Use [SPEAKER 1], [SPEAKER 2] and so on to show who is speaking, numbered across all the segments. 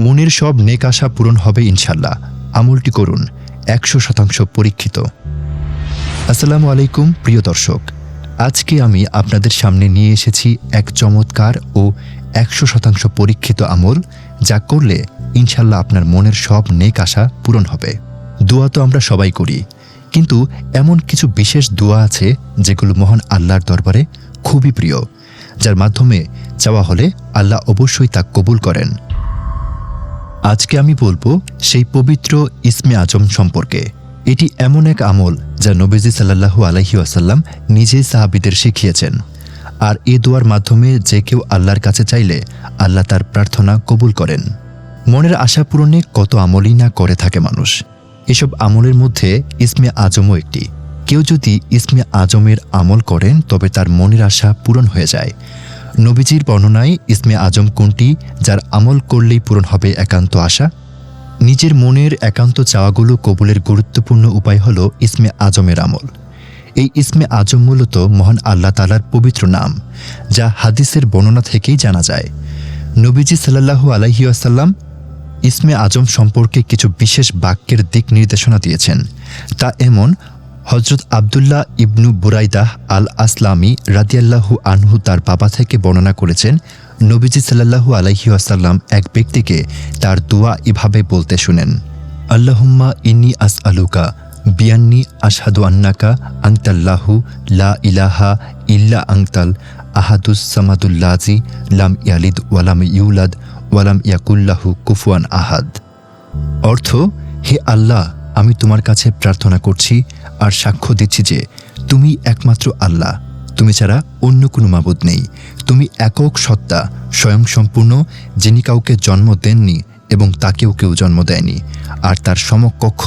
[SPEAKER 1] মনের সব নেক আশা পূরণ হবে ইনশাল্লাহ। আমলটি করুন, 100% পরীক্ষিত। আসসালামু আলাইকুম প্রিয় দর্শক, আজকে আমি আপনাদের সামনে নিয়ে এসেছি এক চমৎকার ও 100% পরীক্ষিত আমল, যা করলে ইনশাল্লাহ আপনার মনের সব নেক আশা পূরণ হবে। দোয়া তো আমরা সবাই করি, কিন্তু এমন কিছু বিশেষ দোয়া আছে যেগুলো মহান আল্লাহর দরবারে খুবই প্রিয়, যার মাধ্যমে চাওয়া হলে আল্লাহ অবশ্যই তা কবুল করেন। আজকে আমি বলবো সেই পবিত্র ইসমে আজম সম্পর্কে। এটি এমন এক আমল যা নবীজি সাল্লাল্লাহু আলাইহি ওয়াসাল্লাম নিজেই সাহাবীদের শিখিয়েছেন, আর এ দোয়ার মাধ্যমে যে কেউ আল্লাহর কাছে চাইলে আল্লাহ তার প্রার্থনা কবুল করেন। মনের আশা পূরণে কত আমলই না করে থাকে মানুষ, এসব আমলের মধ্যে ইসমে আজমও একটি। কেউ যদি ইসমে আজমের আমল করেন তবে তার মনের আশা পূরণ হয়ে যায়। নবীজির বর্ণনায় ইসমে আজম কোনটি যার আমল করলেই পূরণ হবে একান্ত আশা? নিজের মনের একান্ত চাওয়াগুলো কবুলের গুরুত্বপূর্ণ উপায় হল ইসমে আজমের আমল। এই ইসমে আজম মূলত মহান আল্লাহ তাআলার পবিত্র নাম, যা হাদিসের বর্ণনা থেকেই জানা যায়। নবীজি সাল্লাল্লাহু আলাইহি ওয়াসাল্লাম ইসমে আজম সম্পর্কে কিছু বিশেষ বাক্যের দিক নির্দেশনা দিয়েছেন। তা এমন: হযরত আবদুল্লাহ ইবনু বুরাইদাহ আল আসলামি রাদিয়াল্লাহু আনহু তার বাবা থেকে বর্ণনা করেছেন, নবীজি সাল্লাল্লাহু আলাইহি ওয়াসাল্লাম এক ব্যক্তিকে তার দোয়া এভাবে বলতে শুনেন: আল্লাহুম্মা ইন্নী আসআলুকা বিআন্নী আশহাদু আন্নাকা আনতাল্লাহু লা ইলাহা ইল্লা আনতাল আহাদুস সামাদুল্লাযী লাম ইয়ালিদ ওয়ালাম ইউলাদ ওয়ালাম ইয়াকুল্লাহু কুফুয়ান আহাদ। অর্থ: হে আল্লাহ, আমি তোমার কাছে প্রার্থনা করছি আর সাক্ষ্য দিচ্ছি যে তুমি একমাত্র আল্লাহ, তুমি ছাড়া অন্য কোনো মাবুদ নেই। তুমি একক সত্তা, স্বয়ংসম্পূর্ণ, যিনি কাউকে জন্ম দেননি এবং তাকেও কেউ জন্ম দেয়নি, আর তার সমকক্ষ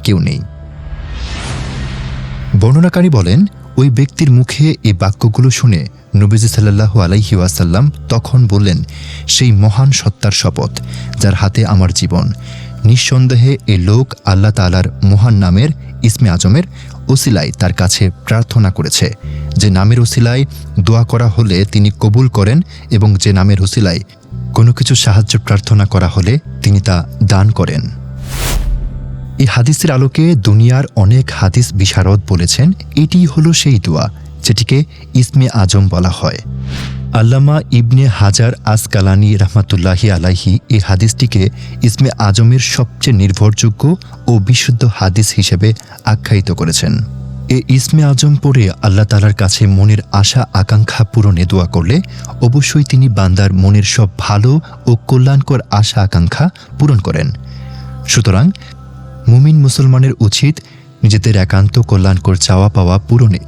[SPEAKER 1] কেউ নেই। বর্ণনাকারী বলেন, ওই ব্যক্তির মুখে এই বাক্যগুলো শুনে নবীজি সাল্লাল্লাহু আলাইহি ওয়াসাল্লাম তখন বললেন, সেই মহান সত্তার শপথ যার হাতে আমার জীবন, নিঃসন্দেহে এ লোক আল্লাহ তাআলার মহান নামের ইসমে আজমের ওসিলায় তার কাছে প্রার্থনা করেছে। যে নামের ওসিলায় দোয়া করা হলে তিনি কবুল করেন, এবং যে নামের ওসিলায় কোনো কিছু সাহায্য প্রার্থনা করা হলে তিনি তা দান করেন। এই হাদিসের আলোকে দুনিয়ার অনেক হাদিস বিশারদ বলেছেন এটিই হলো সেই দোয়া যেটিকে ইসমে আজম বলা হয়। আল্লামা ইবনে হাজার আসকালানী রাহমাতুল্লাহি আলাইহি এই হাদিসটিকে ইসমে আজমের সবচেয়ে নির্ভরযোগ্য ও বিশুদ্ধ হাদিস হিসেবে আখ্যায়িত করেছেন। এই ইসমে আজম পড়ে আল্লাহ তাআলার কাছে মনের আশা আকাঙ্ক্ষা পূরণে দোয়া করলে অবশ্যই তিনি বান্দার মনের সব ভালো ও কল্যাণকর আশা আকাঙ্ক্ষা পূরণ করেন। সুতরাং মুমিন মুসলমানের উচিত নিজেদের একান্ত কল্যাণকর চাওয়া পাওয়া পূরণে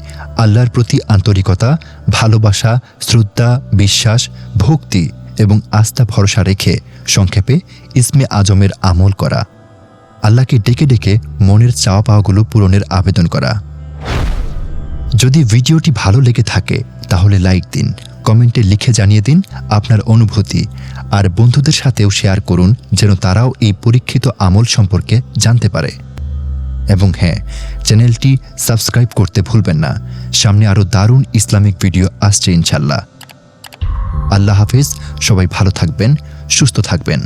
[SPEAKER 1] আল্লাহর প্রতি আন্তরিকতা, ভালোবাসা, শ্রদ্ধা, বিশ্বাস, ভক্তি এবং আস্থা ভরসা রেখে সংক্ষেপে ইসমে আজমের আমল করা, আল্লাহকে ডেকে ডেকে মনের চাওয়া পাওয়াগুলো পূরণের আবেদন করা। যদি ভিডিওটি ভালো লেগে থাকে তাহলে লাইক দিন, কমেন্টে লিখে জানিয়ে দিন আপনার অনুভূতি, আর বন্ধুদের সাথেও শেয়ার করুন যেন তারাও এই পরীক্ষিত আমল সম্পর্কে জানতে পারে। এবং হ্যাঁ, চ্যানেলটি সাবস্ক্রাইব করতে ভুলবেন না। সামনে আরও দারুণ ইসলামিক ভিডিও আসছে ইনশাল্লাহ। আল্লাহ হাফেজ, সবাই ভালো থাকবেন, সুস্থ থাকবেন।